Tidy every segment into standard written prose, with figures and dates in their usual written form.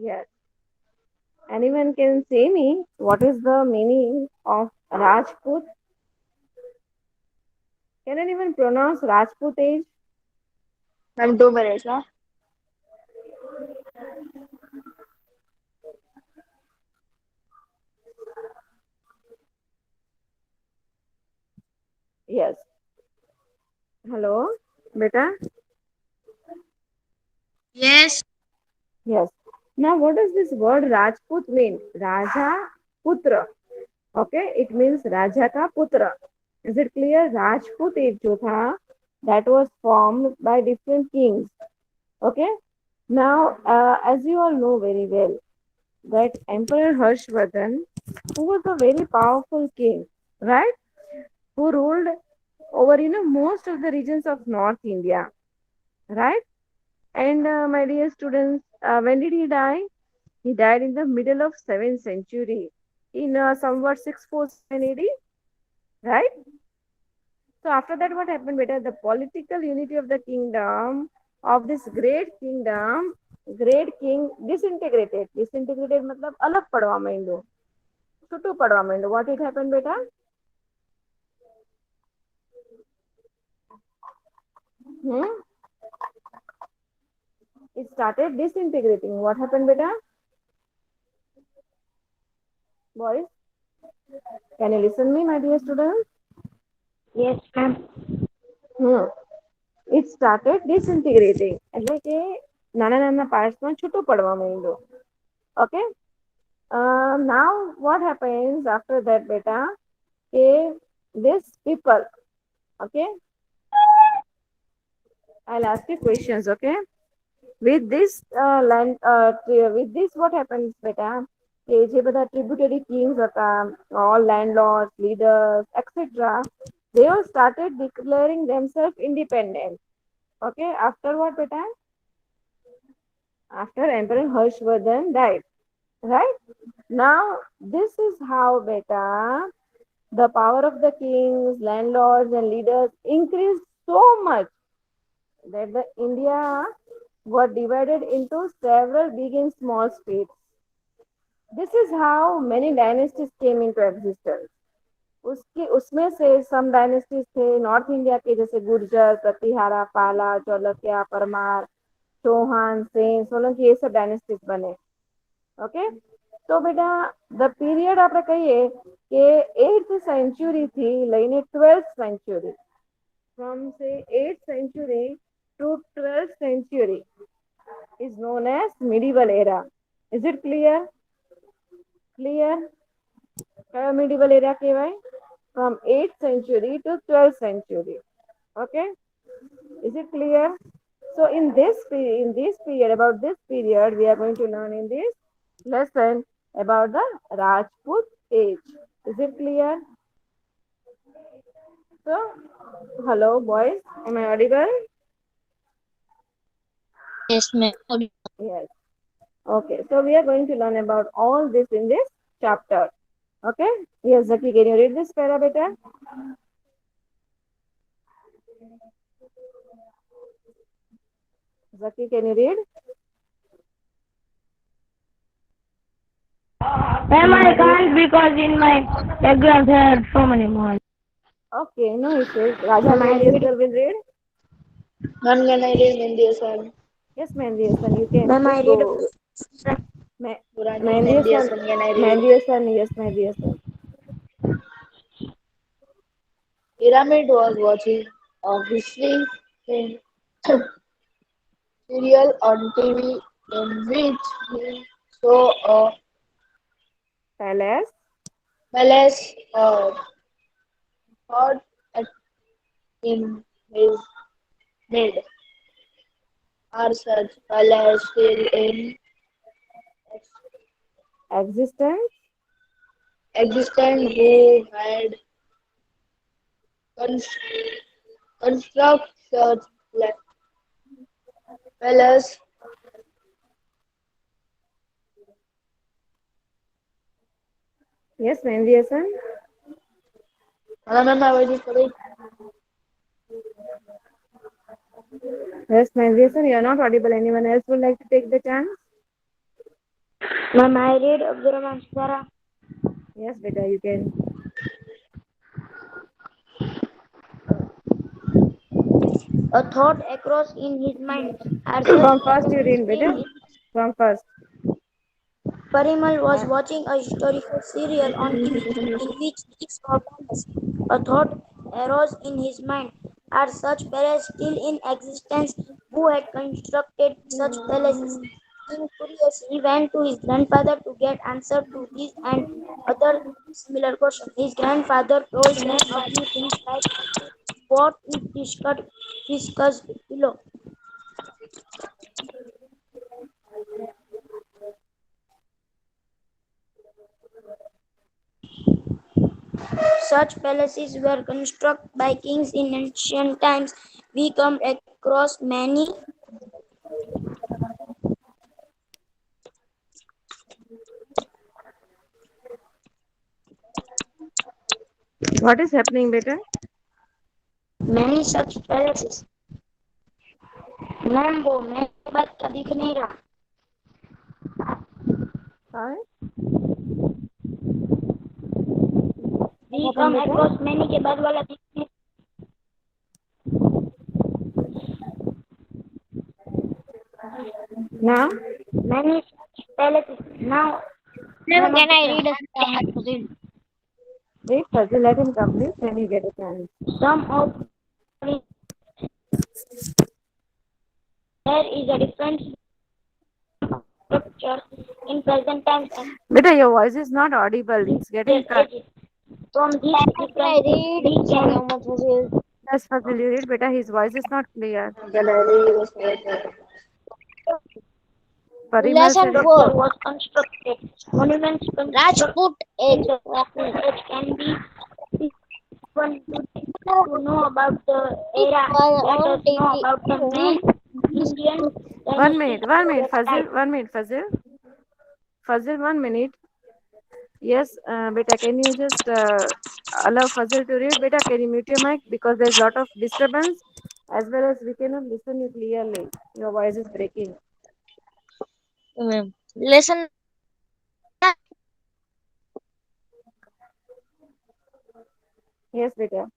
Yes. Anyone can say me what is the meaning of Rajput? Can anyone pronounce Rajput age? Ma'am, 2 minutes, huh? Yes. Hello, beta. Yes. Yes. Now, what does this word Rajput mean? Raja Putra. Okay, it means Raja ka Putra. Is it clear? Rajput age जो था, that was formed by different kings. Okay. Now, as you all know very well, that Emperor Harshvardhan, who was a very powerful king, right? Who ruled over most of the regions of North India, right? And my dear students, when did he die? He died in the middle of 7th century in somewhat 647 AD, right? So after that, what happened? Beta, the political unity of the kingdom of this great king disintegrated. Disintegrated मतलब अलग पड़वा માંડ્યો, छूटું પડવા માંડ્યો. What it happened, beta? Hmm? It started disintegrating. What happened, beta? Boys, can you listen me, my dear students? Yes, ma'am. Hmm. It started disintegrating. એટલે કે નાના નાના પાર્ટ્સમાં છૂટું પડવા માંડ્યો. Okay. Now what happens after that, beta? Okay, this people. Okay, I'll ask you questions. Okay, with this with this, what happens, beta? કે જે બધા tributary kings હતા, all landlords, leaders, etc. They all started declaring themselves independent. Okay, after what, beta? After Emperor Harshvardhan died, right? Now, this is how, beta, the power of the kings, landlords, and leaders increased so much that the India got divided into several big and small states. This is how many dynasties came into existence. उसकी उसमें से सम dynasties थे north India के, जैसे गुर्जर, प्रतिहारा, पाला, चौलकिया, परमार, चौहान, सेन, सोलंकी, ये सब dynasties बने. ઓકે, તો બેટા ધ પીરિયડ આપણે કહીએ કે 8th સેન્ચુરી થી લઈને 12th સેન્ચુરી, ફ્રોમ સે 8th century to 12th century is known as medieval era. Is it clear? Clear? કયો medieval era કહેવાય? From 8th century to 12th century. Okay, is it clear? So in this period, about this period, we are going to learn in this lesson about the Rajput age. Is it clear? So, hello boys, am I audible? Yes, ma'am. Yes. Okay, so we are going to learn about all this in this chapter. Okay. Yes, Zaki, can you read this para beta? Zaki, can you read? Ma'am, I can't because in my background there are so many more. Okay, no issues. Raja Ma'am, I Mehndi read. sir will read. Ma'am, can I read Mehndi Hasan? Yes, Mehndi Hasan, you can. Ma'am, Please I read. go. Purani Mehndi Mehndi Hasan, Hasan, can I read? Mehndi Hasan, yes, Mehndi Hasan. Pyramid was watching a history in serial on TV in which he saw a Palace. palace thought in his head. Are such palaces still in Existence. existence who had cons- construct such palaces? Yes, Mehndi Hasan. Ma'am, I was correct. Yes, Mehndi Hasan, you are not audible. Anyone else would like to take the chance? Ma'am, I read Abdurrahman Sara. Yes, beta, you can. A thought across in his mind are such From first you places read, beta. still. From first. Parimal was Uh, watching a historical serial on TV in which he saw palace. A thought arose in his mind. Are such palaces still in existence? Who had constructed such palaces? Being curious, he went to his grandfather to get answer to these and other similar questions. His grandfather told him a few things like what is discussed below. Such palaces were constructed by kings in ancient times. We come across many. what is happening, beta? Many such palaces. Ma'am वो मैं बच्चा दिख नहीं रहा. Hi. What We happened, come beta? across many के बाद वाला दिख नहीं. Now, Many such palaces. Now, Ma'am, none of can the I time. read a puzzle? wait first, let him complete, then you get a chance. Some of there is a difference structure in present times and Beta, your voice is not audible. It's getting their cut. ages. From these Ma'am, can I differences, read we Surya can Muhammad Fazil? Yes, Fazil, you read, beta. His voice is not clear. Parimal Lesson said, structure 4. was constructed. Monuments Rajput constructed age. that can be even today. To know about the It era, was let us on know TV. about the main Indian dynasties of 1 minute, that time. Fazil, 1 minute, Fazil. Fazil, 1 minute. Yes, beta, can you just allow Fazil to read? Beta, can you mute your mic? Because there's a lot of disturbance as well as we cannot listen you clearly. Your voice is breaking. Lesson Yes, beta.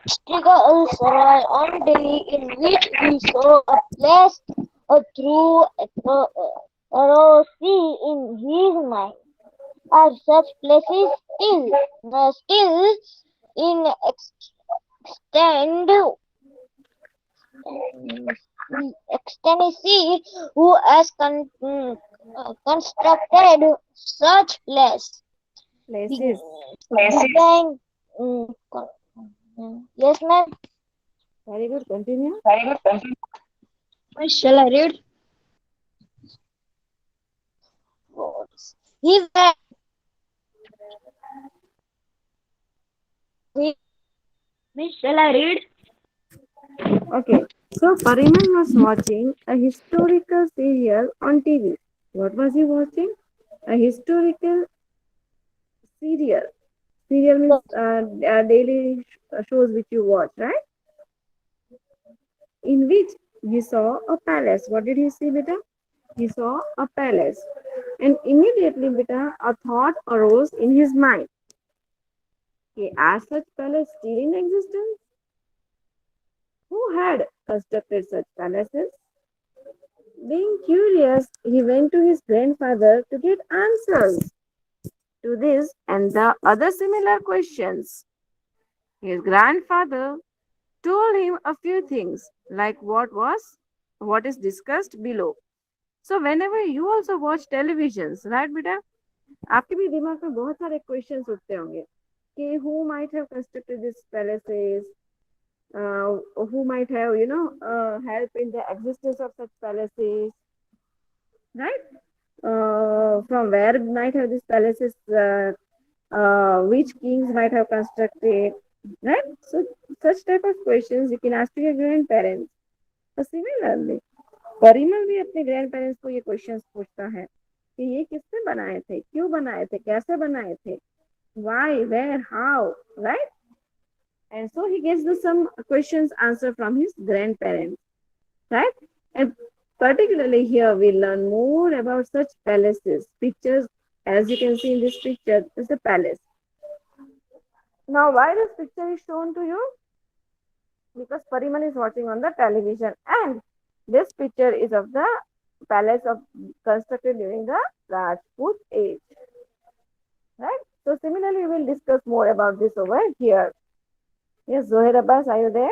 Mystical Sarai on Delhi in which we saw a place through a sea in his mind. Are such places still in extend extendency who has constructed such place? Places. Design, yes, ma'am. Very good. Continue. Shall I read? He went. He, Miss, shall I read? Okay. So Parimal was watching a historical serial on TV. What was he watching? A historical serial. Serial means daily shows which you watch, right? In which he saw a palace. What did he see, beta? He saw a palace. And immediately, beta, a thought arose in his mind. Okay, are such palace still in existence? Who had constructed such palaces? Being curious, he went to his grandfather to get answers to this and the other similar questions. His grandfather told him a few things like what is discussed below. So whenever you also watch televisions, right बेटा, आपके भी दिमाग में बहुत सारे questions उठते होंगे कि who might have constructed these palaces, who might have help in the existence of such palaces, right? From where might have these palaces, which kings might have constructed, right? So such type of questions you can ask to your grandparents. So similarly, Parimal भी अपने grand parents को ये questions पूछता है कि ये किसने बनाए थे, क्यों बनाए थे, कैसे बनाए थे, why, where, how, right? And so he gets the some questions answer from his grandparents. right? And particularly here, we learn more about such palaces. Pictures, as you can see in this picture, is a palace. Now, why this picture is shown to you? Because Parimal is watching on the television, and this picture is of the palace of constructed during the Rajput age, right? So, similarly, we will discuss more about this over here. Yes, Zohair Abbas, are you there?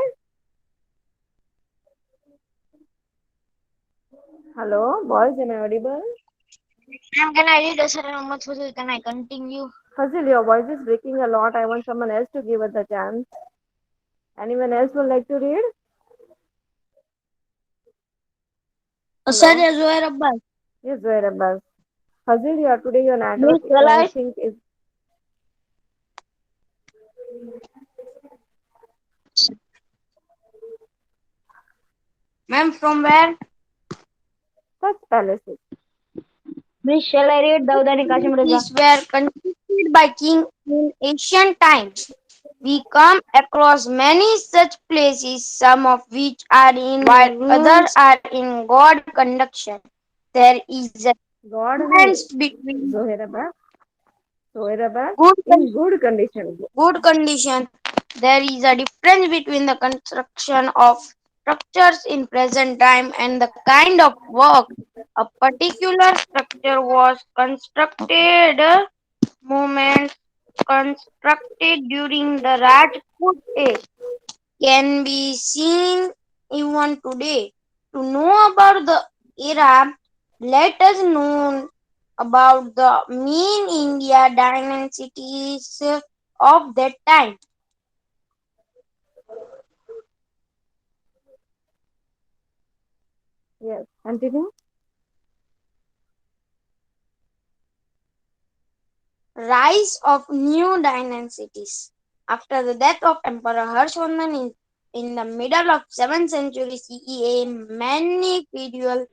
Hello, boys, am I audible? Ma'am, can I read Asar Muhammad Fazil? Can I continue? Fazil, your voice is breaking a lot. I want someone else to give us the chance. Anyone else would like to read? Sir Hello? Zohair Abbas. Yes, Zohair Abbas. Fazil, today your network, Miss, shall I I? think, is Ma'am, from where? such palaces. Miss, shall I read Dawud and Qasim Raza? These were constructed by king in ancient times. We come across many such places, some of which are in while others ruins. are in God conduction. There is a God difference नहीं, between Zohair Abbas. Zohair Abbas, good in good condition. good condition. There is a difference between the construction of structures in present time and the kind of work a particular structure was constructed movements constructed during the Rajput age can be seen even today. To know about the era, let us know about the main India dynasties of that time. Yes, continue. Rise of new dynasties. After the death of Emperor Harshvardhan in the middle of 7th century CE, many feudal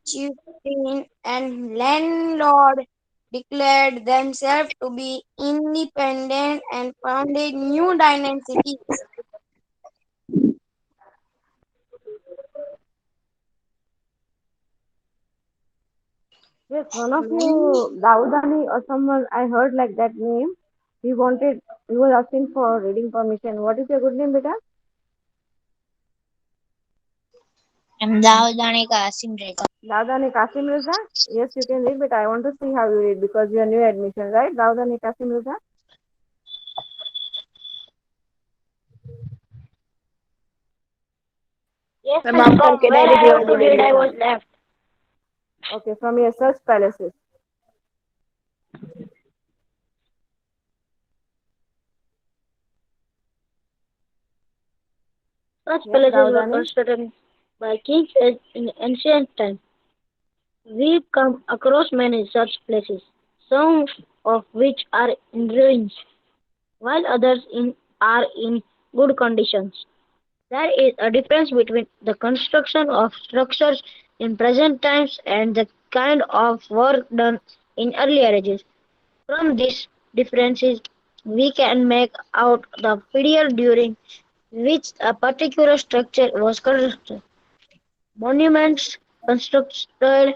chieftain and landlord declared themselves to be independent and founded new dynasties. Yes, one of Many you, Daudani or someone, I heard like that name. He was asking for reading permission. What is your good name, beta? I'm Dawud and Qasim Raza. Daudani Kasim Mirza? Yes, you can read, but I want to see how you read because you are new admission, right? Daudani Kasim Mirza? Yes, Ma'am, miss, after from can I where read I your have to read, I admission? was left. Okay, from your search palaces. Such Yes, palaces were Daudani? constructed by kings in ancient times. We come across many such places, some of which are in ruins, while others are in good conditions. There is a difference between the construction of structures in present times and the kind of work done in earlier ages. From these differences, we can make out the period during which a particular structure was constructed. Monuments constructed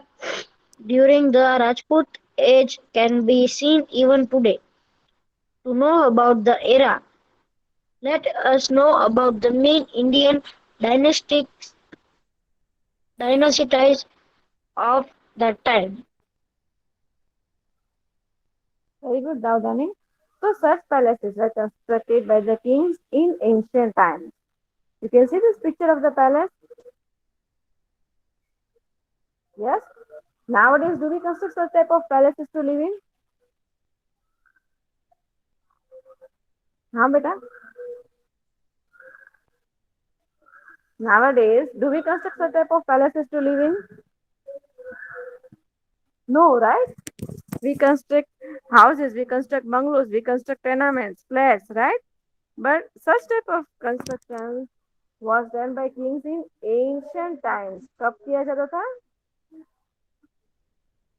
during the Rajput age can be seen even today. To know about the era, let us know about the main Indian dynasties of that time. Very good, Daudani. So, such palaces were constructed by the kings in ancient times. You can see this picture of the palace. Yes. Nowadays, do we construct such type of palaces to live in? हाँ बेटा. Nowadays, do we construct such type of palaces to live in? No, right? We construct houses, we construct bungalows, we construct tenements, flats, right? But such type of construction was done by kings in ancient times. कब किया जाता था?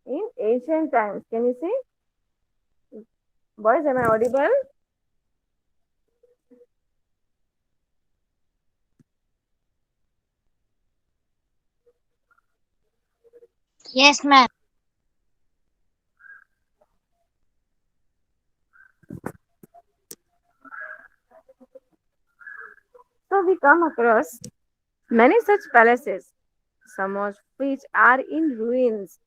In ancient times. Can you see? Boys, am I audible? Yes, ma'am. So we come across many such palaces, some of which are in ruins.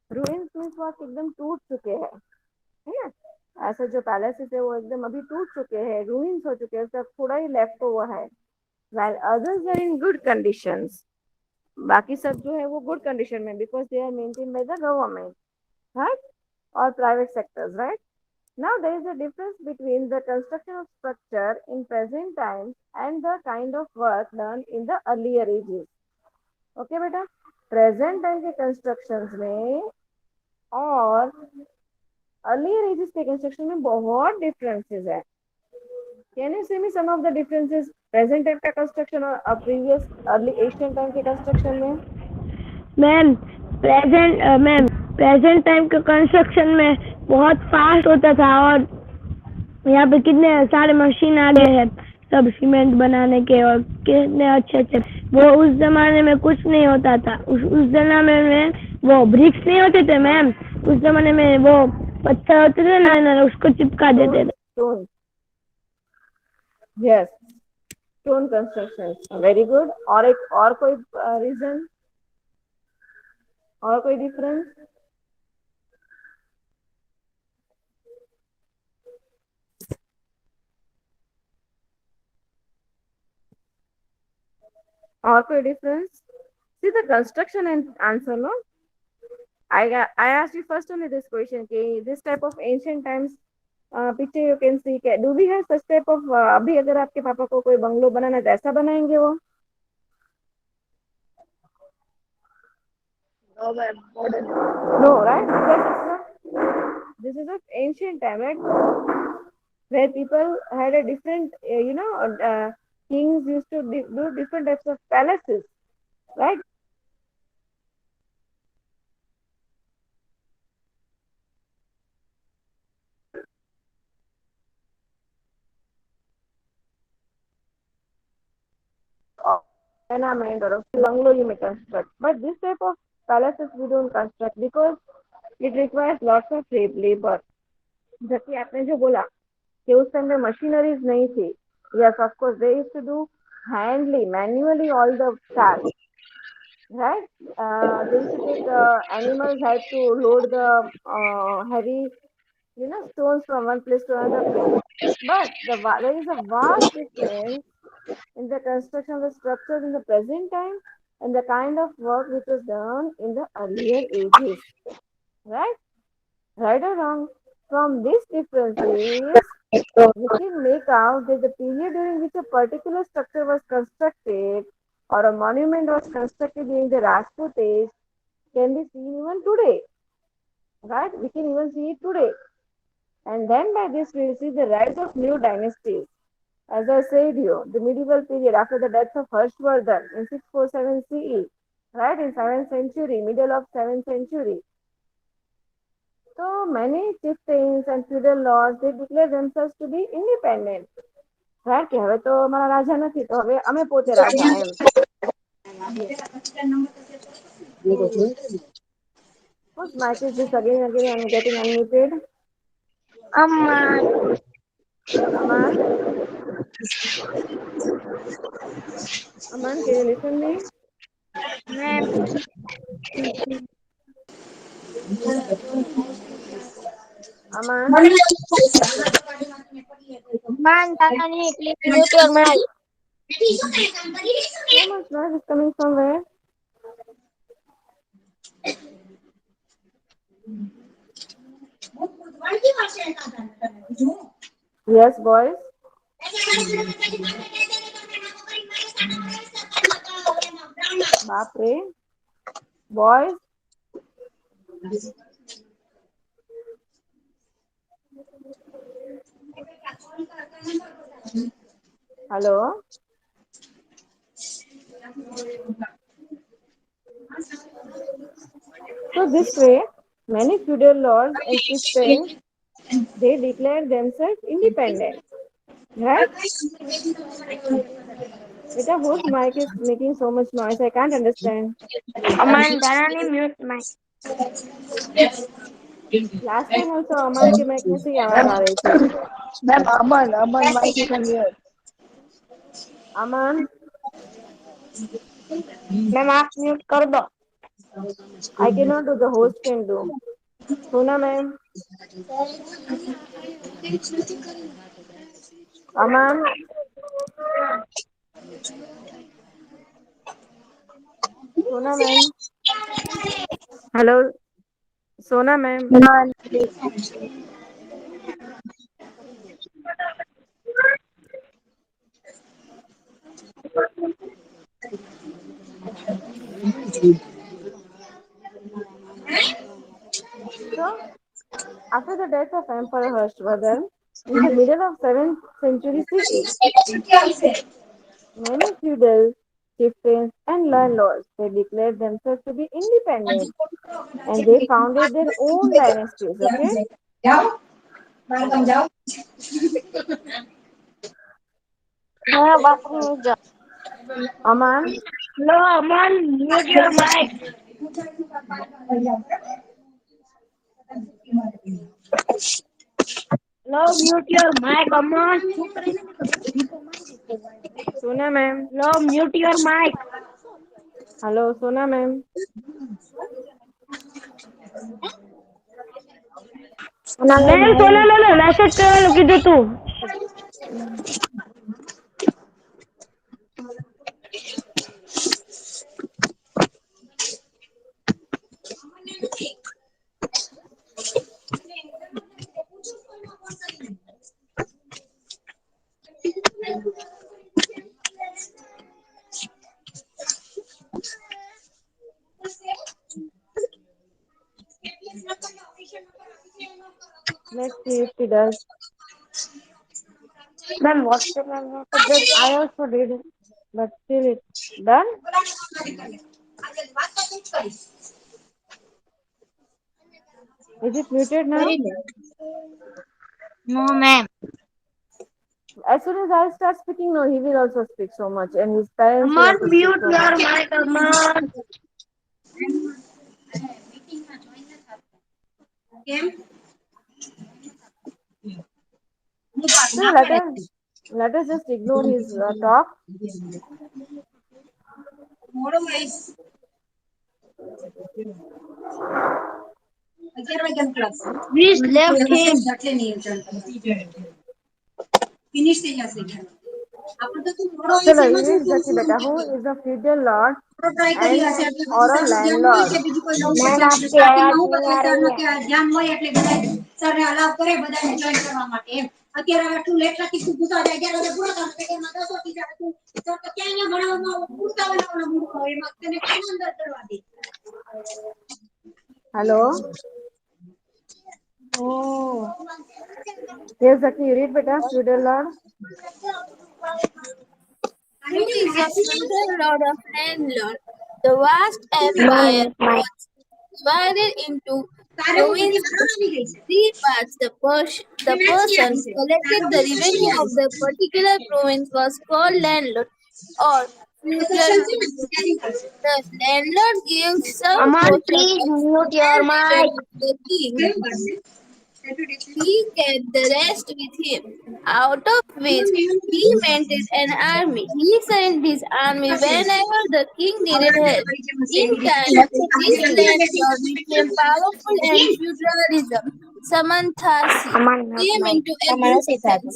ruins means what एकदम टूट चुके हैं, है ना? ऐसा जो पैलेसेस है वो एकदम अभी टूट चुके हैं, ruins हो चुके हैं, सब थोड़ा ही लेफ्ट ओवर है. while others are in good conditions. बाकी सब जो है वो गुड कंडीशन में, because they are maintain by the government, right, और private sectors, right. Now there is a difference between the construction of structure in present times and the kind of work done in the earlier ages. Okay बेटा, present time के constructions में और earlier edges के construction में बहुत differences है. Can you see me some of the differences present time का construction और प्रीवियस अर्ली एशियन टाइम के कंस्ट्रक्शन में? मैम प्रेजेंट टाइम के कंस्ट्रक्शन में बहुत फास्ट होता था और यहाँ पे कितने सारे मशीन आ गए हैं सब सीमेंट बनाने के और कितने अच्छे अच्छे. वो उस जमाने में कुछ नहीं होता था. उस जमाने में वो ब्रिक्स नहीं होते थे मैम. उस जमाने में वो पत्थर होते थे ना उसको चिपका देते थे. Stone, yes, stone construction, very good. और एक और कोई रीजन और कोई डिफरेंस? और कोई difference? See the construction and answer, no? I asked you first only this question. Okay, this type of ancient times picture you can see. Do we have such type of अभी अगर आपके पापा को कोई bungalow बनाना है तो ऐसा बनाएंगे वो? No, right? Because it's not, this is of ancient time, right? Where people had a different, kings used to do different types of palaces, right? Tenement or a bungalow you may construct. But this type of palaces we don't construct because it requires lots of labor. जबकि आपने जो बोला कि उस time में machineries नहीं थी, yes of course they used to do handly manually all the tasks, right. They used to take animals had to load the heavy stones from one place to another place. But there is a vast difference in the construction of the structures in the present time and the kind of work which was done in the earlier ages, right? Right or wrong? From these differences, we can make out that the period during which a particular structure was constructed or a monument was constructed during the Rajput age can be seen even today, right? We can even see it today. And then by this we will see the rise of new dynasties. As I said you, the medieval period after the death of Harshvardhan in 647 CE, right, in 7th century, middle of 7th century. So many chieftains and feudal lords, they declare themselves to be independent. Right, કે હવે તો અમારા રાજા નથી તો હવે અમે પોતે રાજા એમ. Whose mic is this again and again? I'm getting unmuted. Aman? Aman, can you listen me? Aman? Man, Tanani, please mute your mic. So much noise is coming from where? Yes, boys. बाप रे. Boys. Hello. So this way, many feudal lords and chieftains, they declared themselves independent, right? Beta, whose mic is making so much noise? I can't understand. Man, Tanani, mute mic. Last time also अमन के mic में से ही आवाज आ रही थी. Ma'am Aman mic is here. Aman, ma'am आप mute कर दो। I cannot do. The host can do. Sona ma'am, Aman, Sona ma'am. Hello, Sona ma'am. So, after the death of Emperor Harshvardhan, in the middle of 7th century CE, many feudal chieftains and landlords they declared themselves to be independent and they founded their own dynasties. Okay, हाँ bathroom जा। Aman. No, Aman, mute your mic. No, mute your mic, Aman. Sona ma'am. No, mute your mic. Hello, Sona ma'am. Ma'am Sona ma'am message કરવાનું કીધું તું. Let's see if she does. Ma'am WhatsApp में message भेज दो। I also did, but still it's done. Is it muted now? No ma'am. As soon as I start speaking, no, he will also speak so much, and his parents will Aman, also speak mute so your much. mic, Aman. So let us just ignore his talk. Please left him. Chalo, read Zaki beta. Who is a feudal lord and or a landlord? Ma'am आपकी आवाज नहीं आ रही है। Hello. Yes, Zaki, read beta. Feudal lord. Who is a feudal lord of landlord? The vast ma'am empire mute mic. was divided into provinces. Three parts. The person who collected the revenue of the particular province was called landlord or feudal lord. The landlord gave some Aman, portion please of mute your all mic. revenue to the king. He kept the rest with him, out of which he maintained an army. He sent his army whenever the king needed help. In time, this landlord became powerful and feudalism, Samanthasi, Aman mute came mic. into existence.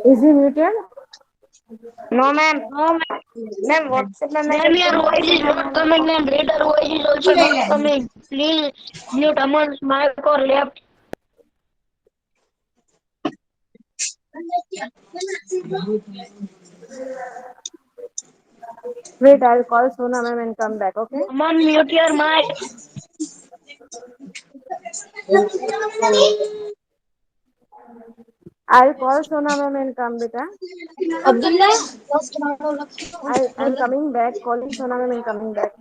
Is he muted? No ma'am. Ma'am WhatsApp में Ma'am, message your voice is not coming, ma'am. Reader voice is also not coming. Please mute Aman's mic or left. Wait, I'll call Sona ma'am and come back. Okay. Aman, mute your mic. I'll call Sona ma'am and come beta. Abdullah I'm coming back. Calling Sona ma'am and coming back.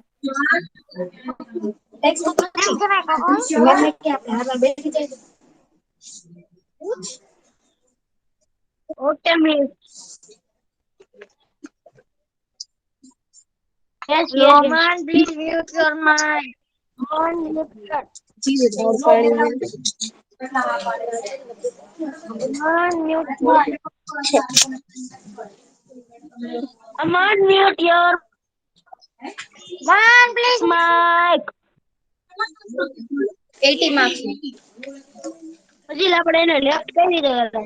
Ma'am क्या अपने बैठ जाए। Okay, miss. Yes, yes, yes. Roman, please mute your mic. Roman, mute your. Roman, mute mic. Aman, mute your Roman, please. mic. 80 marks. પછી આપણે એને left કઈ રીતે કરાય?